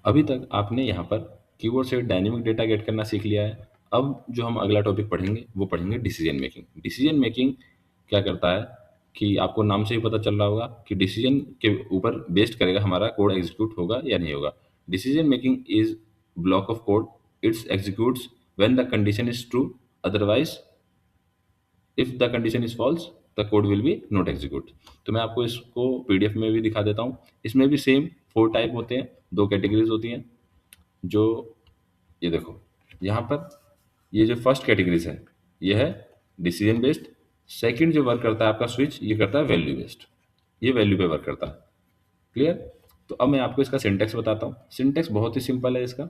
अभी तक आपने यहाँ पर कीवर्ड से डायनेमिक डेटा गेट करना सीख लिया है। अब जो हम अगला टॉपिक पढ़ेंगे वो पढ़ेंगे डिसीजन मेकिंग। डिसीजन मेकिंग क्या करता है कि आपको नाम से ही पता चल रहा होगा कि डिसीजन के ऊपर बेस्ड करेगा हमारा कोड एग्जीक्यूट होगा या नहीं होगा। Decision making is block of code, it's executes when the condition is true, otherwise if the condition is false the code will be not execute. तो मैं आपको इसको पीडीएफ में भी दिखा देता हूँ। इसमें भी सेम 4 टाइप होते हैं, 2 कैटेगरीज होती हैं। जो ये देखो, यहाँ पर ये जो फर्स्ट कैटेगरीज है ये है डिसीजन बेस्ड। सेकंड जो वर्क करता है आपका स्विच, ये करता है वैल्यू बेस्ड, ये वैल्यू पे वर्क करता है। क्लियर? तो अब मैं आपको इसका सिंटेक्स बताता हूँ। सिंटेक्स बहुत ही सिंपल है इसका।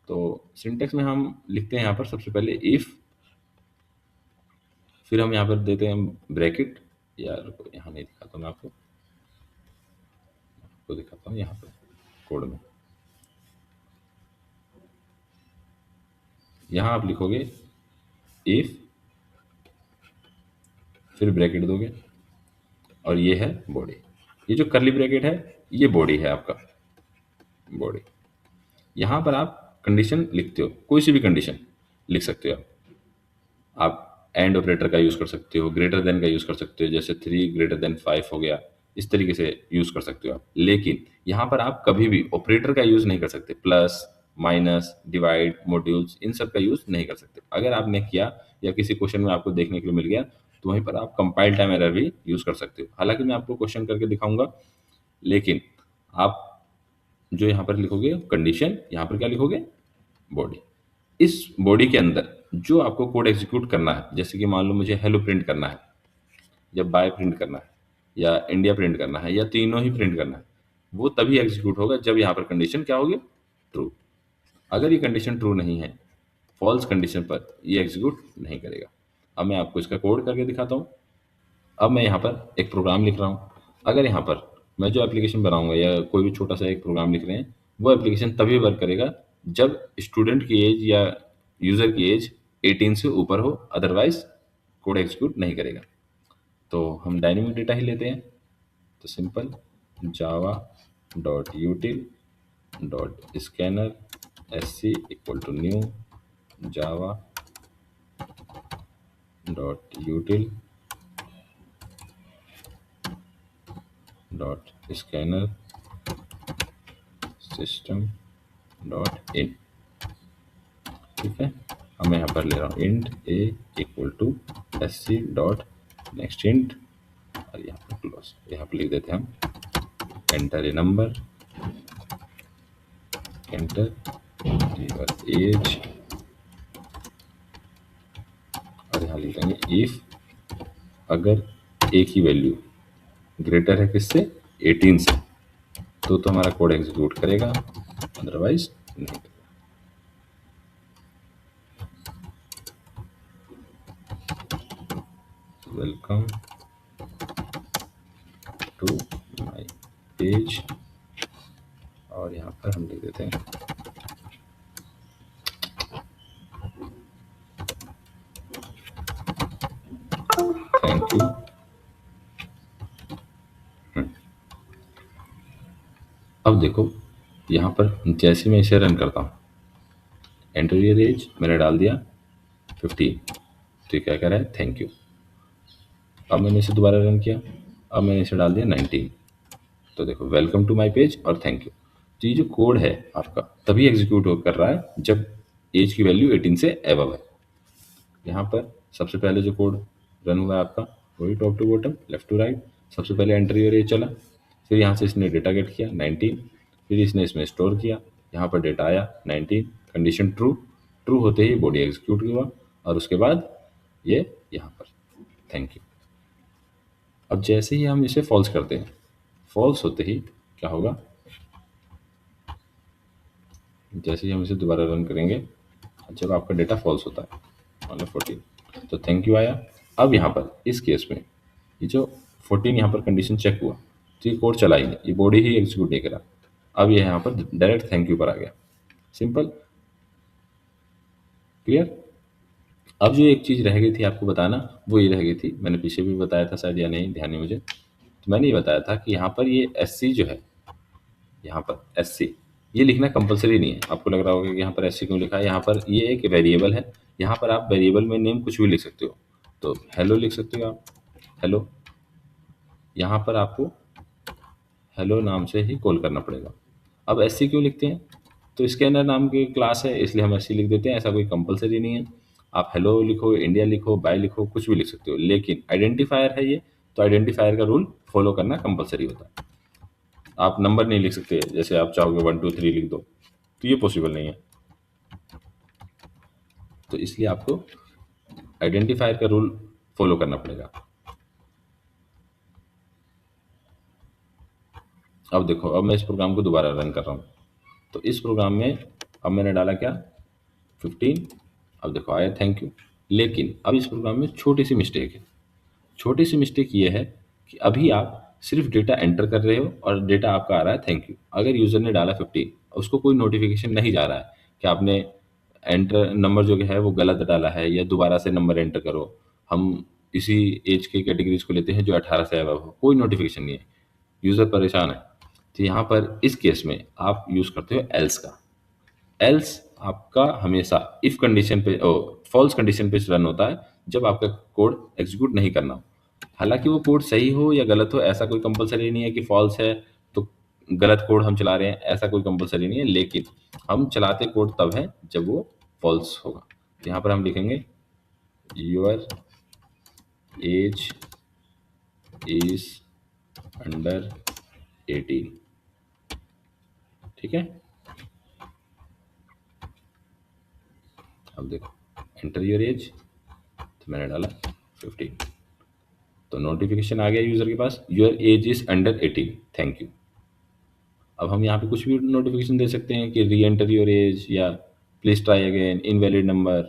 तो सिंटेक्स में हम लिखते हैं यहाँ पर सबसे पहले इफ, फिर हम यहाँ पर देते हैं ब्रैकेट, या रुको, यहाँ नहीं दिखाता मैं आपको दिखाता हूँ यहाँ पर कोड में। यहाँ आप लिखोगे इफ, फिर ब्रैकेट दोगे, और ये है बॉडी। ये जो करली ब्रैकेट है ये बॉडी है आपका, बॉडी। यहाँ पर आप कंडीशन लिखते हो, कोई सी भी कंडीशन लिख सकते हो आप एंड ऑपरेटर का यूज़ कर सकते हो, ग्रेटर देन का यूज़ कर सकते हो, जैसे 3 ग्रेटर देन 5 हो गया, इस तरीके से यूज़ कर सकते हो आप। लेकिन यहाँ पर आप कभी भी ऑपरेटर का यूज़ नहीं कर सकते। प्लस, माइनस, डिवाइड, मॉड्यूल्स, इन सब का यूज़ नहीं कर सकते। अगर आपने किया या किसी क्वेश्चन में आपको देखने के लिए मिल गया तो वहीं पर आप कंपाइल टाइम एरर भी यूज़ कर सकते हो। हालांकि मैं आपको क्वेश्चन करके दिखाऊंगा, लेकिन आप जो यहाँ पर लिखोगे कंडीशन, यहाँ पर क्या लिखोगे, बॉडी। इस बॉडी के अंदर जो आपको कोड एग्जीक्यूट करना है, जैसे कि मान लो मुझे हेलो प्रिंट करना है, या बाय प्रिंट करना है, या इंडिया प्रिंट करना है, या तीनों ही प्रिंट करना है, वो तभी एग्जीक्यूट होगा जब यहाँ पर कंडीशन क्या होगी, ट्रू। अगर ये कंडीशन ट्रू नहीं है, फॉल्स कंडीशन पर ये एग्जीक्यूट नहीं करेगा। अब मैं आपको इसका कोड करके दिखाता हूँ। अब मैं यहाँ पर एक प्रोग्राम लिख रहा हूँ। अगर यहाँ पर मैं जो एप्लीकेशन बनाऊंगा या कोई भी छोटा सा एक प्रोग्राम लिख रहे हैं, वो एप्लीकेशन तभी वर्क करेगा जब स्टूडेंट की एज या यूज़र की एज 18 से ऊपर हो, अदरवाइज कोड एग्जीक्यूट नहीं करेगा। तो हम डायनेमिक डेटा ही लेते हैं। तो simple Java dot util dot scanner S C equal to new Java dot util dot scanner system dot in. ठीक है, अब मैं यहाँ पर ले रहा हूँ int A equal to S C dot next int, और यहाँ पर क्लोज। यहाँ पर लिख देते हैं हम enter a number, enter your age, और यहाँ लिख देंगे इफ अगर ए की वैल्यू ग्रेटर है किससे, 18 से, तो हमारा कोड एग्जीक्यूट करेगा, अदरवाइज नहीं करेगा। वेलकम टू माय पेज, और यहाँ पर हम लिख देते हैं थैंक यू। अब देखो यहाँ पर जैसे मैं इसे रन करता हूँ, एंटर योर एज मैंने डाल दिया 15, तो क्या कह रहा है, थैंक यू। अब मैंने इसे दोबारा रन किया, अब मैंने इसे डाल दिया 19, तो देखो वेलकम टू माय पेज और थैंक यू। तो ये जो कोड है आपका तभी एग्जीक्यूट कर रहा है जब एज की वैल्यू 18 से एबव है। यहाँ पर सबसे पहले जो कोड रन हुआ है आपका वही top to bottom, left to right. सबसे पहले एंटर योर एज चला, फिर यहाँ से इसने डेटा गेट किया 19, फिर इसने इसमें स्टोर किया, यहाँ पर डेटा आया 19, कंडीशन ट्रू, ट्रू होते ही बॉडी एग्जीक्यूट हुआ, और उसके बाद ये यहाँ पर थैंक यू। अब जैसे ही हम इसे फॉल्स करते हैं, फॉल्स होते ही क्या होगा, जैसे ही हम इसे दोबारा रन करेंगे, जब आपका डेटा फॉल्स होता है मान लो 14, तो थैंक यू आया। अब यहाँ पर इस केस में ये जो 14 यहाँ पर कंडीशन चेक हुआ, तो ये कोड चला ही नहीं, ये बॉडी ही एग्जीक्यूट नहीं करा। अब ये यहाँ पर डायरेक्ट थैंक यू पर आ गया, सिंपल, क्लियर। अब जो एक चीज़ रह गई थी आपको बताना, वो ये रह गई थी, मैंने पीछे भी बताया था शायद, या नहीं ध्यान नहीं मुझे, तो मैंने ये बताया था कि यहाँ पर ये एस सी जो है, यहाँ पर एस सी ये लिखना कंपलसरी नहीं है। आपको लग रहा होगा कि यहाँ पर ऐसे क्यों लिखा है, यहाँ पर ये एक वेरिएबल है, यहाँ पर आप वेरिएबल में नेम कुछ भी लिख सकते हो। तो हेलो लिख सकते हो आप, हेलो, यहाँ पर आपको हेलो नाम से ही कॉल करना पड़ेगा। अब एससी क्यों लिखते हैं, तो स्कैनर नाम की क्लास है इसलिए हम एससी लिख देते हैं, ऐसा कोई कंपलसरी नहीं है। आप हेलो लिखो, इंडिया लिखो, बाय लिखो, कुछ भी लिख सकते हो, लेकिन आइडेंटिफायर है ये, तो आइडेंटिफायर का रूल फॉलो करना कंपलसरी होता है। आप नंबर नहीं लिख सकते, जैसे आप चाहोगे 1 2 3 लिख दो, तो ये पॉसिबल नहीं है। तो इसलिए आपको आइडेंटिफायर का रूल फॉलो करना पड़ेगा। अब देखो, अब मैं इस प्रोग्राम को दोबारा रन कर रहा हूँ, तो इस प्रोग्राम में अब मैंने डाला क्या, 15। अब देखो आया थैंक यू, लेकिन अब इस प्रोग्राम में छोटी सी मिस्टेक है। छोटी सी मिस्टेक ये है कि अभी आप सिर्फ डेटा एंटर कर रहे हो और डेटा आपका आ रहा है थैंक यू। अगर यूज़र ने डाला 15, उसको कोई नोटिफिकेशन नहीं जा रहा है कि आपने एंटर नंबर जो है वो गलत डाला है या दोबारा से नंबर एंटर करो। हम इसी एज के कैटेगरीज को लेते हैं जो 18 से अबव हो, कोई नोटिफिकेशन नहीं है, यूज़र परेशान है। तो यहाँ पर इस केस में आप यूज़ करते हो एल्स का। एल्स आपका हमेशा इफ कंडीशन पे फॉल्स कंडीशन पे रन होता है, जब आपका कोड एग्जीक्यूट नहीं करना हो। हालांकि वो कोड सही हो या गलत हो, ऐसा कोई कंपलसरी नहीं है कि फॉल्स है तो गलत कोड हम चला रहे हैं, ऐसा कोई कंपलसरी नहीं है, लेकिन हम चलाते कोड तब है जब वो फॉल्स होगा। तो यहाँ पर हम लिखेंगे योर एज इज अंडर 18, ठीक है। अब देखो एंटर योर एज, तो मैंने डाला 15, तो नोटिफिकेशन आ गया यूज़र के पास, your age is under 18 thank you. अब हम यहाँ पे कुछ भी नोटिफिकेशन दे सकते हैं कि री एंटर योर एज या please try again, invalid number,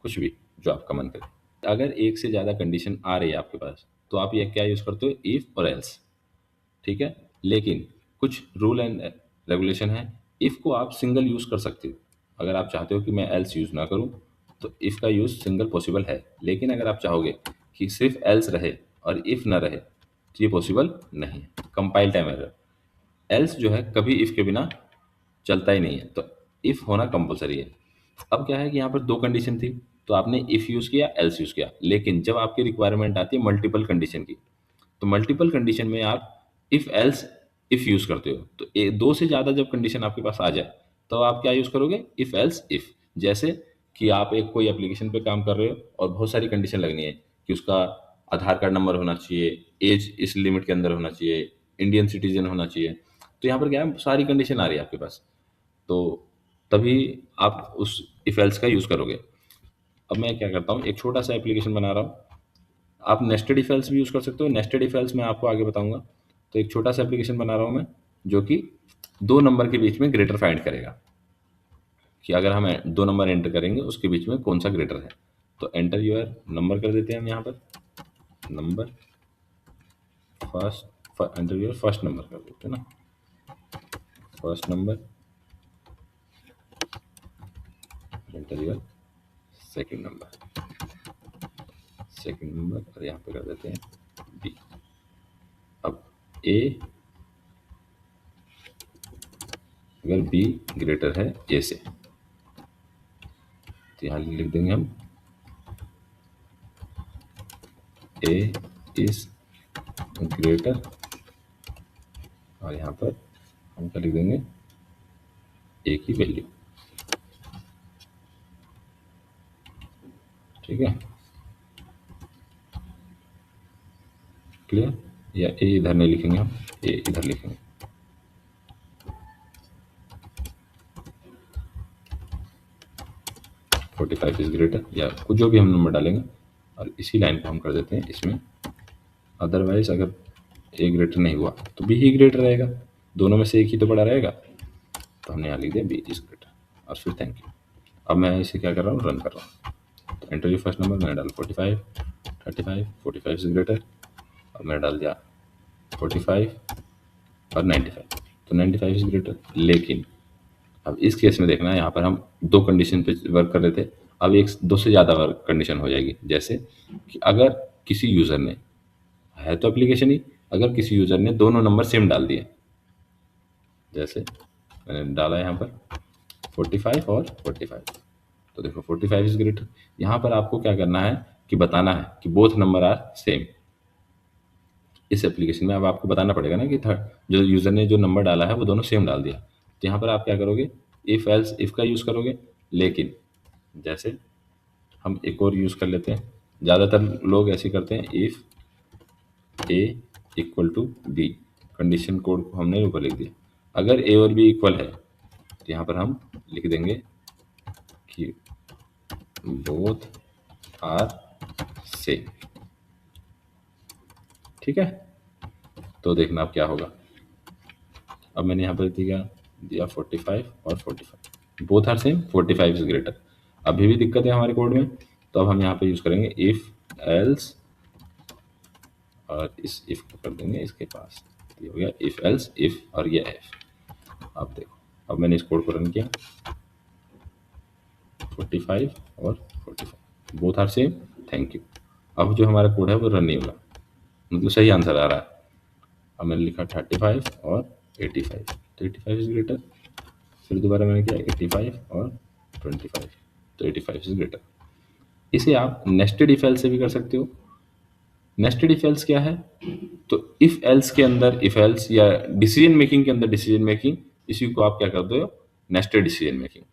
कुछ भी जो आपका मन करे। अगर एक से ज़्यादा कंडीशन आ रही है आपके पास, तो आप ये क्या यूज़ करते हो, इफ़ और एल्स, ठीक है। लेकिन कुछ रूल एंड रेगुलेशन है। इफ़ को आप सिंगल यूज़ कर सकते हो, अगर आप चाहते हो कि मैं एल्स यूज़ ना करूँ तो इफ़ का यूज़ सिंगल पॉसिबल है। लेकिन अगर आप चाहोगे कि सिर्फ एल्स रहे और इफ़ ना रहे, तो ये पॉसिबल नहीं है। कंपाइल टाइम एरर, एल्स जो है कभी इफ़ के बिना चलता ही नहीं है, तो इफ़ होना कंपलसरी है। अब क्या है कि यहाँ पर दो कंडीशन थी, तो आपने इफ़ यूज़ किया, एल्स यूज़ किया, लेकिन जब आपकी रिक्वायरमेंट आती है मल्टीपल कंडीशन की, तो मल्टीपल कंडीशन में आप इफ़ एल्स इफ़ यूज़ करते हो। तो दो से ज़्यादा जब कंडीशन आपके पास आ जाए, तो आप क्या यूज़ करोगे, इफ़ एल्स इफ़। जैसे कि आप एक कोई एप्लीकेशन पे काम कर रहे हो और बहुत सारी कंडीशन लगनी है कि उसका आधार कार्ड नंबर होना चाहिए, एज इस लिमिट के अंदर होना चाहिए, इंडियन सिटीजन होना चाहिए। तो यहाँ पर क्या है, सारी कंडीशन आ रही है आपके पास, तो तभी आप उस इफ एल्स का यूज़ करोगे। अब मैं क्या करता हूँ, एक छोटा सा एप्लीकेशन बना रहा हूँ। आप नेस्टेड इफ एल्स भी यूज़ कर सकते हो, नेस्टेड इफ एल्स मैं आपको आगे बताऊंगा। तो एक छोटा सा एप्लीकेशन बना रहा हूँ मैं, जो कि दो नंबर के बीच में ग्रेटर फाइंड करेगा, कि अगर हम दो नंबर एंटर करेंगे उसके बीच में कौन सा ग्रेटर है। तो एंटर योर नंबर कर देते हैं हम यहाँ पर, number first, enter your first number कर देते हैं ना, first number, enter your second number, second number, और यहाँ पे कर देते हैं बी। अब ए, अगर बी ग्रेटर है ए से, तो यहाँ लिख देंगे हम ए इज ग्रेटर, और यहाँ पर हम क्या लिख देंगे, ए की वैल्यू, ठीक है, क्लियर। या ए इधर नहीं लिखेंगे हम, ए इधर लिखेंगे, फोर्टी फाइव इज ग्रेटर, या कुछ जो भी हम नंबर डालेंगे, और इसी लाइन को हम कर देते हैं इसमें। अदरवाइज अगर ए ग्रेटर नहीं हुआ तो बी ही ग्रेटर रहेगा, दोनों में से एक ही तो बड़ा रहेगा, तो हमने यहाँ लिख दिया बी इज ग्रेटर, और फिर थैंक यू। अब मैं इसे क्या कर रहा हूँ, रन कर रहा हूँ। तो एंटर योर फर्स्ट नंबर, मैंने डाला 45, 35, 45 इज ग्रेटर, और मैंने डाल दिया 45 और 95, तो 95 इज ग्रेटर। लेकिन अब इस केस में देखना, यहाँ पर हम दो कंडीशन पे वर्क कर रहे थे, अब एक दो से ज़्यादा वर्क कंडीशन हो जाएगी। जैसे कि अगर किसी यूज़र ने, है तो एप्लीकेशन ही, अगर किसी यूज़र ने दोनों नंबर सेम डाल दिए, जैसे मैंने डाला यहाँ पर 45 और 45, तो देखो 45 इज ग्रेटर। यहाँ पर आपको क्या करना है कि बताना है कि बोथ नंबर आर सेम। इस एप्लीकेशन में अब आपको बताना पड़ेगा ना कि जो यूज़र ने जो नंबर डाला है वो दोनों सेम डाल दिया। तो यहाँ पर आप क्या करोगे, इफ़ एल्स इफ़ का यूज़ करोगे। लेकिन जैसे हम एक और यूज़ कर लेते हैं, ज़्यादातर लोग ऐसे करते हैं, if A equal to B, condition code को हमने ऊपर लिख दिया। अगर ए और बी इक्वल है तो यहाँ पर हम लिख देंगे कि बोथ आर सेम। ठीक है, तो देखना अब क्या होगा। अब मैंने यहाँ पर दिया 45 और 45, both are same, 45 is greater. अभी भी दिक्कत है हमारे कोड में, तो अब हम यहाँ पे यूज़ करेंगे इफ़ एल्स, और इस इफ़ को कर देंगे इसके पास। ये हो गया इफ़ एल्स इफ़, और ये एफ। अब देखो, अब मैंने इस कोड को रन किया, 45 और 45 both are same, thank you. अब जो हमारा कोड है वो रन नहीं होगा, मतलब सही आंसर आ रहा है। अब मैंने लिखा 35 और 85, तो 85 इज ग्रेटर। फिर दोबारा मैंने किया 85 और 25, तो 85 इज ग्रेटर। इसे आप नेस्टेड इफ एल्स से भी कर सकते हो। नेस्टेड इफ एल्स क्या है, तो इफ एल्स के अंदर इफ एल्स, या डिसीजन मेकिंग के अंदर डिसीजन मेकिंग, इसी को आप क्या करते हो, नेस्टेड डिसीजन मेकिंग।